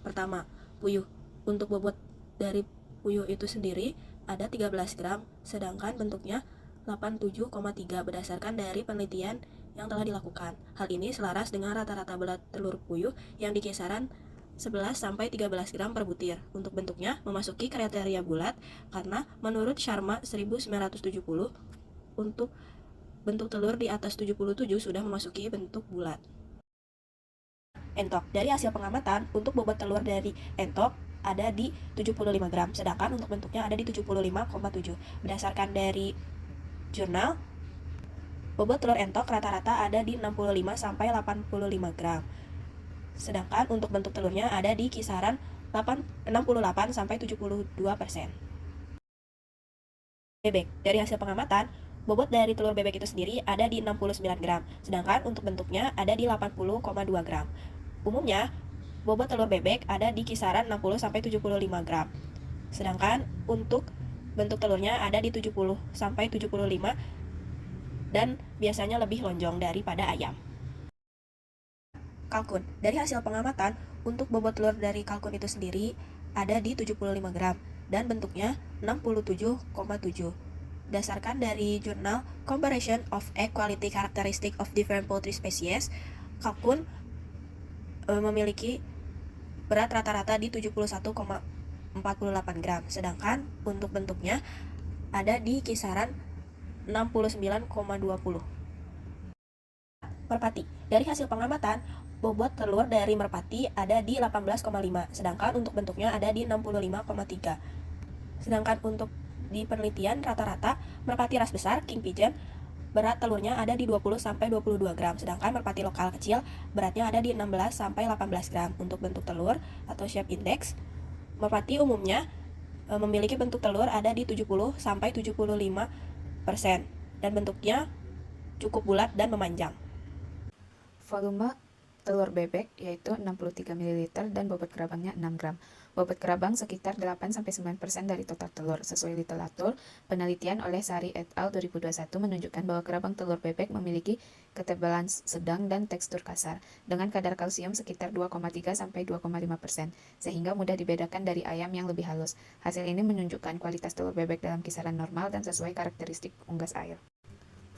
Pertama, puyuh. Untuk bobot dari puyuh itu sendiri ada 13 gram, sedangkan bentuknya 87,3 berdasarkan dari penelitian yang telah dilakukan. Hal ini selaras dengan rata-rata berat telur puyuh yang di kisaran 11-13 gram per butir. Untuk bentuknya memasuki kriteria bulat karena menurut Sharma 1970 untuk bentuk telur di atas 77 sudah memasuki bentuk bulat. Entok. Dari hasil pengamatan, untuk bobot telur dari entok ada di 75 gram, sedangkan untuk bentuknya ada di 75,7. Berdasarkan dari jurnal, bobot telur entok rata-rata ada di 65-85 gram. Sedangkan untuk bentuk telurnya ada di kisaran 68-72%. Bebek. Dari hasil pengamatan, bobot dari telur bebek itu sendiri ada di 69 gram, sedangkan untuk bentuknya ada di 80,2 gram. Umumnya, bobot telur bebek ada di kisaran 60-75 gram. Sedangkan untuk bentuk telurnya ada di 70-75 dan biasanya lebih lonjong daripada ayam. Kalkun. Dari hasil pengamatan, untuk bobot telur dari kalkun itu sendiri ada di 75 gram dan bentuknya 67,7. Berdasarkan dari jurnal Comparison of Egg Quality Characteristic of Different Poultry Species, kalkun memiliki berat rata-rata di 71,48 gram, sedangkan untuk bentuknya ada di kisaran 69,20. Merpati. Dari hasil pengamatan, bobot telur dari merpati ada di 18,5, sedangkan untuk bentuknya ada di 65,3. Sedangkan untuk di penelitian rata-rata merpati ras besar King Pigeon berat telurnya ada di 20-22 gram, sedangkan merpati lokal kecil beratnya ada di 16-18 gram. Untuk bentuk telur atau shape index, merpati umumnya memiliki bentuk telur ada di 70-75% dan bentuknya cukup bulat dan memanjang. Volume telur bebek yaitu 63 ml dan bobot kerabangnya 6 gram. Bobot kerabang sekitar 8-9% dari total telur. Sesuai literatur, penelitian oleh Sari et al. 2021 menunjukkan bahwa kerabang telur bebek memiliki ketebalan sedang dan tekstur kasar, dengan kadar kalsium sekitar 2,3-2,5%, sehingga mudah dibedakan dari ayam yang lebih halus. Hasil ini menunjukkan kualitas telur bebek dalam kisaran normal dan sesuai karakteristik unggas air.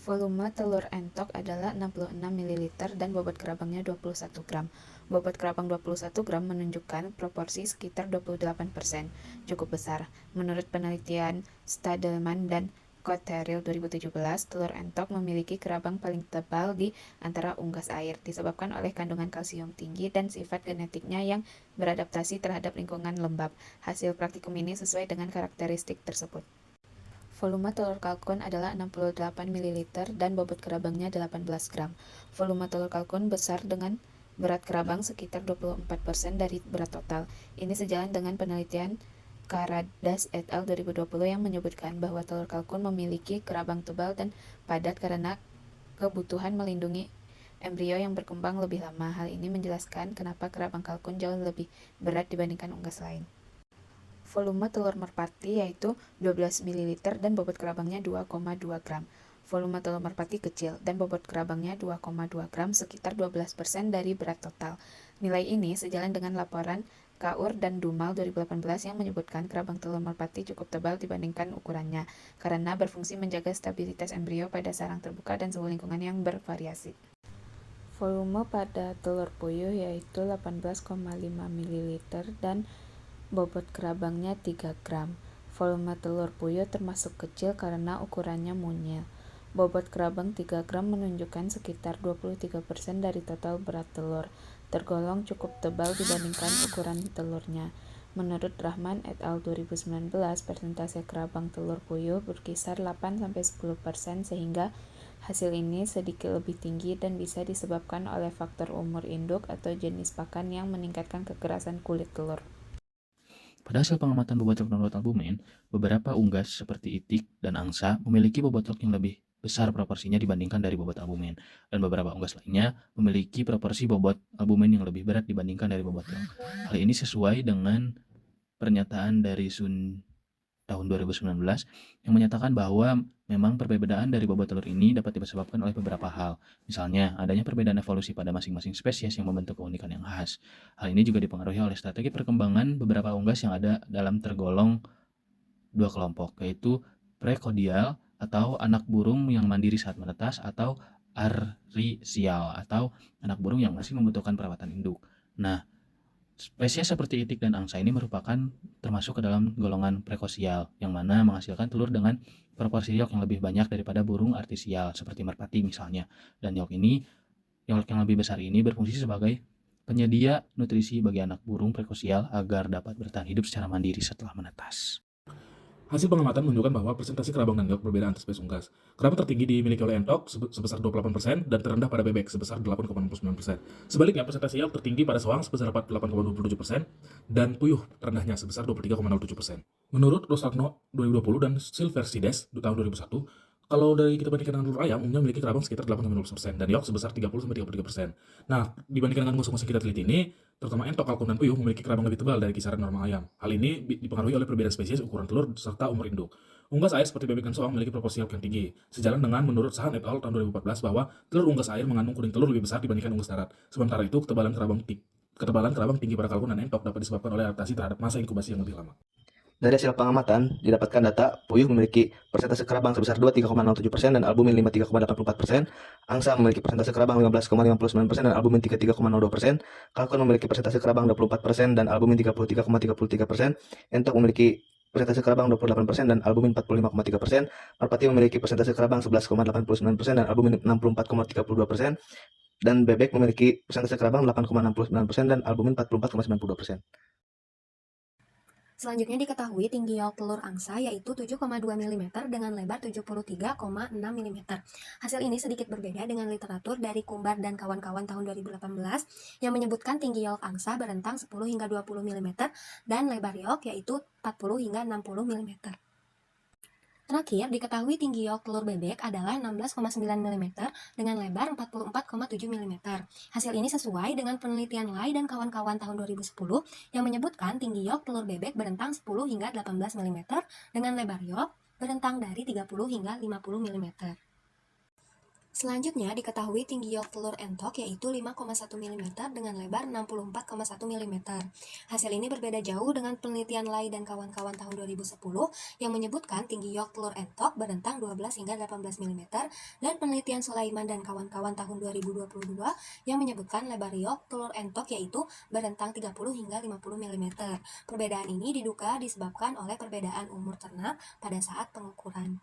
Volume telur entok adalah 66 ml dan bobot kerabangnya 21 gram. Bobot kerabang 21 gram menunjukkan proporsi sekitar 28%, cukup besar. Menurut penelitian Stadelman dan Cotterill 2017, telur entok memiliki kerabang paling tebal di antara unggas air, disebabkan oleh kandungan kalsium tinggi dan sifat genetiknya yang beradaptasi terhadap lingkungan lembab. Hasil praktikum ini sesuai dengan karakteristik tersebut. Volume telur kalkun adalah 68 ml dan bobot kerabangnya 18 gram. Volume telur kalkun besar dengan berat kerabang sekitar 24% dari berat total. Ini sejalan dengan penelitian Karadas et al. 2020 yang menyebutkan bahwa telur kalkun memiliki kerabang tebal dan padat karena kebutuhan melindungi embrio yang berkembang lebih lama. Hal ini menjelaskan kenapa kerabang kalkun jauh lebih berat dibandingkan unggas lain. Volume telur merpati yaitu 12 ml dan bobot kerabangnya 2,2 gram. Volume telur merpati kecil dan bobot kerabangnya 2,2 gram, sekitar 12% dari berat total. Nilai ini sejalan dengan laporan Kaur dan Dumal 2018 yang menyebutkan kerabang telur merpati cukup tebal dibandingkan ukurannya, karena berfungsi menjaga stabilitas embrio pada sarang terbuka dan suhu lingkungan yang bervariasi. Volume pada telur puyuh yaitu 18,5 ml dan bobot kerabangnya 3 gram. Volume telur puyuh termasuk kecil karena ukurannya mungil. Bobot kerabang 3 gram menunjukkan sekitar 23% dari total berat telur, tergolong cukup tebal dibandingkan ukuran telurnya. Menurut Rahman et al. 2019, persentase kerabang telur puyuh berkisar 8-10%, sehingga hasil ini sedikit lebih tinggi dan bisa disebabkan oleh faktor umur induk atau jenis pakan yang meningkatkan kekerasan kulit telur. Pada hasil pengamatan bobot telur albumin, beberapa unggas seperti itik dan angsa memiliki bobot telur yang lebih besar proporsinya dibandingkan dari bobot albumin, dan beberapa unggas lainnya memiliki proporsi bobot albumin yang lebih berat dibandingkan dari bobot telur. Hal ini sesuai dengan pernyataan dari Sun tahun 2019 yang menyatakan bahwa memang perbedaan dari bobot telur ini dapat disebabkan oleh beberapa hal. Misalnya, adanya perbedaan evolusi pada masing-masing spesies yang membentuk keunikan yang khas. Hal ini juga dipengaruhi oleh strategi perkembangan beberapa unggas yang ada dalam tergolong dua kelompok, yaitu prekodial atau anak burung yang mandiri saat menetas, atau arisial atau anak burung yang masih membutuhkan perawatan induk. Nah, spesies seperti itik dan angsa ini merupakan termasuk ke dalam golongan prekosial, yang mana menghasilkan telur dengan proporsi yolk yang lebih banyak daripada burung artisial, seperti merpati misalnya. Dan yolk yang lebih besar ini berfungsi sebagai penyedia nutrisi bagi anak burung prekosial agar dapat bertahan hidup secara mandiri setelah menetas. Hasil pengamatan menunjukkan bahwa persentase kerabang dan yolk berbeda antar spesies unggas. Kerabang tertinggi dimiliki oleh entok sebesar 28% dan terendah pada bebek sebesar 8,69%. Sebaliknya, persentase yolk tertinggi pada soang sebesar 48,27% dan puyuh terendahnya sebesar 23,07%. Menurut Rosagno 2020 dan Silversides tahun 2001, kalau dari kita bandingkan dengan telur ayam, umumnya memiliki kerabang sekitar 8,15% dan yolk sebesar 30-33%. Nah, dibandingkan dengan musuh-musuh kita teliti ini, terutama entok, kalkun, dan puyuh memiliki kerabang lebih tebal dari kisaran normal ayam. Hal ini dipengaruhi oleh perbedaan spesies, ukuran telur, serta umur induk. Unggas air seperti bebek dan soang memiliki proporsi yolk yang tinggi. Sejalan dengan menurut Sahan et al. Tahun 2014 bahwa telur unggas air mengandung kuning telur lebih besar dibandingkan unggas darat. Sementara itu, ketebalan kerabang tinggi pada kalkun dan entok dapat disebabkan oleh adaptasi terhadap masa inkubasi yang lebih lama. Dari hasil pengamatan, didapatkan data puyuh memiliki persentase kerabang sebesar 23,07% dan albumin 53,84%, angsa memiliki persentase kerabang 15,59% dan albumin 33,02%, kalkun memiliki persentase kerabang 24% dan albumin 33,33%, entok memiliki persentase kerabang 28% dan albumin 45,3%, merpati memiliki persentase kerabang 11,89% dan albumin 64,32%, dan bebek memiliki persentase kerabang 8,69% dan albumin 44,92%. Selanjutnya diketahui tinggi yolk telur angsa yaitu 7,2 mm dengan lebar 73,6 mm. Hasil ini sedikit berbeda dengan literatur dari Kumbar dan kawan-kawan tahun 2018 yang menyebutkan tinggi yolk angsa berentang 10 hingga 20 mm dan lebar yolk yaitu 40 hingga 60 mm. Terakhir, diketahui tinggi yolk telur bebek adalah 16,9 mm dengan lebar 44,7 mm. Hasil ini sesuai dengan penelitian Lai dan kawan-kawan tahun 2010 yang menyebutkan tinggi yolk telur bebek berentang 10 hingga 18 mm dengan lebar yolk berentang dari 30 hingga 50 mm. Selanjutnya diketahui tinggi yolk telur entok yaitu 5,1 mm dengan lebar 64,1 mm. Hasil ini berbeda jauh dengan penelitian Lai dan kawan-kawan tahun 2010 yang menyebutkan tinggi yolk telur entok berentang 12 hingga 18 mm dan penelitian Sulaiman dan kawan-kawan tahun 2022 yang menyebutkan lebar yolk telur entok yaitu berentang 30 hingga 50 mm. Perbedaan ini diduga disebabkan oleh perbedaan umur ternak pada saat pengukuran.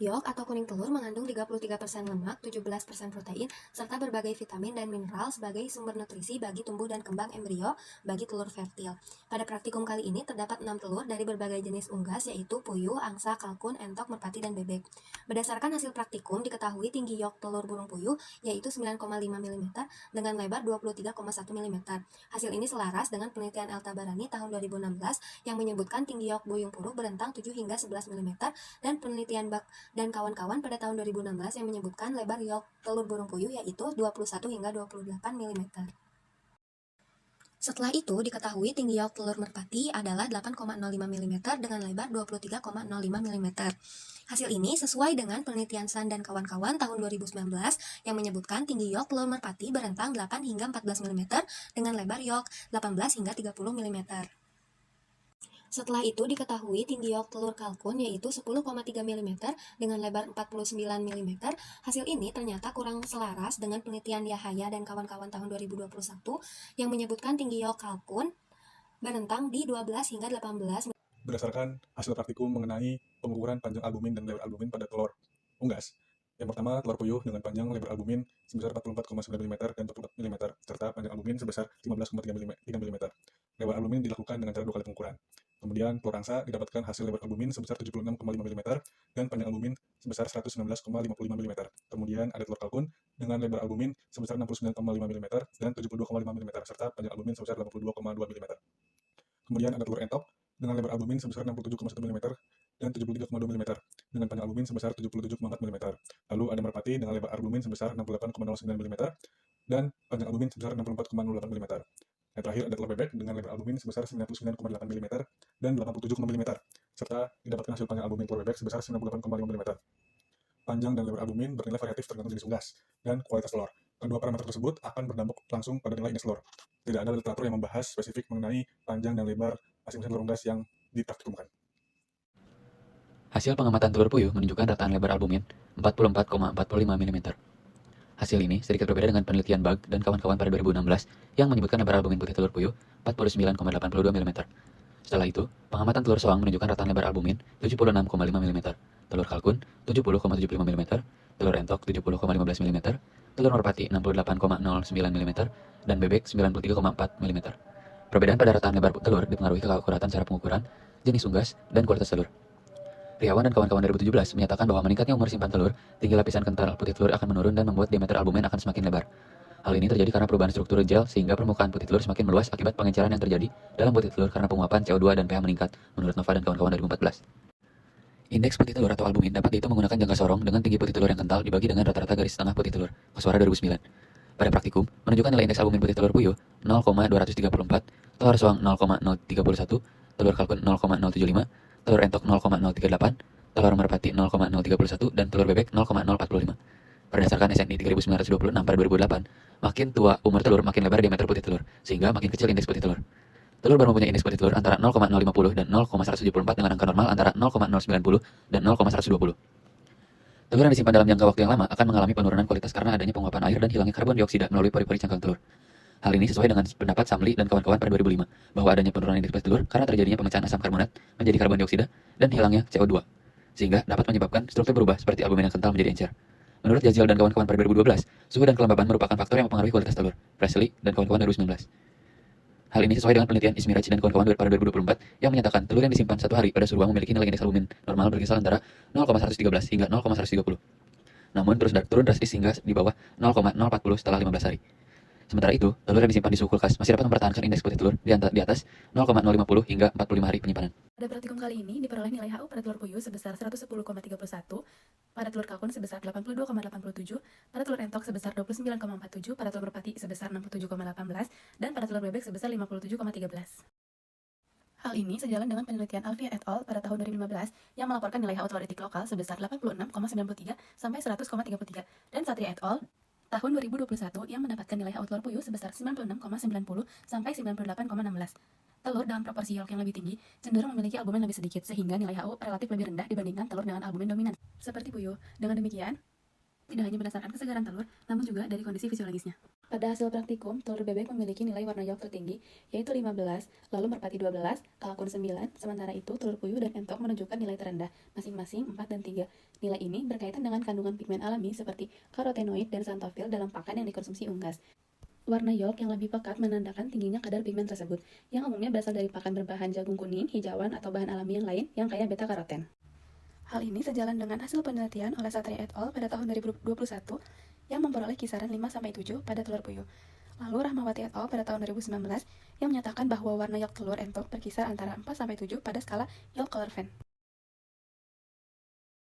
Yolk atau kuning telur mengandung 33% lemak, 17% protein, serta berbagai vitamin dan mineral sebagai sumber nutrisi bagi tumbuh dan kembang embrio bagi telur fertil. Pada praktikum kali ini terdapat 6 telur dari berbagai jenis unggas yaitu puyuh, angsa, kalkun, entok, merpati, dan bebek. Berdasarkan hasil praktikum diketahui tinggi yolk telur burung puyuh yaitu 9,5 mm dengan lebar 23,1 mm. Hasil ini selaras dengan penelitian El Tabarani tahun 2016 yang menyebutkan tinggi yolk buyung puruh berentang 7 hingga 11 mm dan penelitian Bak dan kawan-kawan pada tahun 2016 yang menyebutkan lebar yolk telur burung puyuh yaitu 21 hingga 28 mm. Setelah itu diketahui tinggi yolk telur merpati adalah 8,05 mm dengan lebar 23,05 mm. Hasil ini sesuai dengan penelitian San dan kawan-kawan tahun 2019 yang menyebutkan tinggi yolk telur merpati berentang 8 hingga 14 mm dengan lebar yolk 18 hingga 30 mm. Setelah itu diketahui tinggi yolk telur kalkun yaitu 10,3 mm dengan lebar 49 mm. Hasil ini ternyata kurang selaras dengan penelitian Yahaya dan kawan-kawan tahun 2021 yang menyebutkan tinggi yolk kalkun berentang di 12 hingga 18 mm. Berdasarkan hasil praktikum mengenai pengukuran panjang albumin dan lebar albumin pada telur unggas. Yang pertama, telur puyuh dengan panjang lebar albumin sebesar 44,9 mm dan 44 mm, serta panjang albumin sebesar 15,3 mm. Lebar albumin dilakukan dengan cara 2 kali pengukuran. Kemudian, telur angsa didapatkan hasil lebar albumin sebesar 76,5 mm dan panjang albumin sebesar 119,55 mm. Kemudian, ada telur kalkun dengan lebar albumin sebesar 69,5 mm dan 72,5 mm, serta panjang albumin sebesar 82,2 mm. Kemudian, ada telur entok dengan lebar albumin sebesar 67,1 mm dan 73,2 mm dengan panjang albumin sebesar 77,4 mm. Lalu ada merpati dengan lebar albumin sebesar 68,09 mm dan panjang albumin sebesar 64,08 mm. Yang terakhir ada telur bebek dengan lebar albumin sebesar 99,8 mm dan 87,0 mm serta didapatkan hasil panjang albumin telur bebek sebesar 98,5 mm. Panjang dan lebar albumin bernilai variatif tergantung jenis unggas dan kualitas telur. Kedua parameter tersebut akan berdampak langsung pada nilai indeks telur. Tidak ada literatur yang membahas spesifik mengenai panjang dan lebar masing-masing telur unggas yang dipraktikumkan. Hasil pengamatan telur puyuh menunjukkan rataan lebar albumin 44,45 mm. Hasil ini sedikit berbeda dengan penelitian Bug dan kawan-kawan pada 2016 yang menyebutkan lebar albumin putih telur puyuh 49,82 mm. Setelah itu, pengamatan telur soang menunjukkan rataan lebar albumin 76,5 mm, telur kalkun 70,75 mm, telur entok 70,15 mm, telur merpati 68,09 mm, dan bebek 93,4 mm. Perbedaan pada rataan lebar telur dipengaruhi keakuratan cara pengukuran, jenis unggas, dan kualitas telur. Riawan dan kawan-kawan 2017 menyatakan bahwa meningkatnya umur simpan telur, tinggi lapisan kental putih telur akan menurun dan membuat diameter albumin akan semakin lebar. Hal ini terjadi karena perubahan struktur gel sehingga permukaan putih telur semakin meluas akibat pengenceran yang terjadi dalam putih telur karena penguapan CO2 dan pH meningkat, menurut Nova dan kawan-kawan 2014. Indeks putih telur atau albumin dapat dihitung menggunakan jangka sorong dengan tinggi putih telur yang kental dibagi dengan rata-rata garis tengah putih telur. Koswara 2009. Pada praktikum, menunjukkan nilai indeks albumin putih telur puyuh 0,234, telur soang 0,031, telur kalkun 0,075, telur entok 0,038, telur merpati 0,031, dan telur bebek 0,045. Berdasarkan SNI 3926 pada 2008, makin tua umur telur makin lebar diameter putih telur, sehingga makin kecil indeks putih telur. Telur baru mempunyai indeks putih telur antara 0,050 dan 0,174 dengan angka normal antara 0,090 dan 0,120. Telur yang disimpan dalam jangka waktu yang lama akan mengalami penurunan kualitas karena adanya penguapan air dan hilangnya karbon dioksida melalui pori-pori cangkang telur. Hal ini sesuai dengan pendapat Samli dan kawan-kawan pada 2005 bahwa adanya penurunan indeks putih telur karena terjadinya pemecahan asam karbonat menjadi karbon dioksida dan hilangnya CO2, sehingga dapat menyebabkan struktur berubah seperti albumin yang kental menjadi encer. Menurut Jazil dan kawan-kawan pada 2012, suhu dan kelembaban merupakan faktor yang mempengaruhi kualitas telur. Presley dan kawan-kawan 2019. Hal ini sesuai dengan penelitian Ismiraj dan kawan-kawan pada 2024 yang menyatakan telur yang disimpan 1 hari pada suhu ruang memiliki nilai indeks albumin normal berkisar antara 0,113 hingga 0,130. Namun terus turun drastis hingga di bawah 0,040 setelah 15 hari. Sementara itu, telur yang disimpan di suhu kulkas masih dapat mempertahankan indeks putih telur di atas 0,050 hingga 45 hari penyimpanan. Pada praktikum kali ini diperoleh nilai HU pada telur puyuh sebesar 110,31, pada telur kalkun sebesar 82,87, pada telur entok sebesar 29,47, pada telur merpati sebesar 67,18, dan pada telur bebek sebesar 57,13. Hal ini sejalan dengan penelitian Alfia et al. Pada tahun 2015 yang melaporkan nilai HU telur etik lokal sebesar 86,93 sampai 100,33, dan Satria et al. Tahun 2021 yang mendapatkan nilai HU telur puyuh sebesar 96,90 sampai 98,16. Telur dalam proporsi yolk yang lebih tinggi cenderung memiliki albumin lebih sedikit sehingga nilai HU relatif lebih rendah dibandingkan telur dengan albumin dominan seperti puyuh. Dengan demikian, tidak hanya berdasarkan kesegaran telur, namun juga dari kondisi fisiologisnya. Pada hasil praktikum, telur bebek memiliki nilai warna yolk tertinggi, yaitu 15, lalu merpati 12, kalkun 9, sementara itu telur puyuh dan entok menunjukkan nilai terendah, masing-masing 4 dan 3. Nilai ini berkaitan dengan kandungan pigmen alami seperti karotenoid dan xanthofil dalam pakan yang dikonsumsi unggas. Warna yolk yang lebih pekat menandakan tingginya kadar pigmen tersebut, yang umumnya berasal dari pakan berbahan jagung kuning, hijauan, atau bahan alami yang lain yang kaya beta-karoten. Hal ini sejalan dengan hasil penelitian oleh Satria et al. Pada tahun 2021 yang memperoleh kisaran 5-7 pada telur puyuh. Lalu Rahmawati et al. Pada tahun 2019 yang menyatakan bahwa warna yolk telur entok berkisar antara 4-7 pada skala yolk color fan.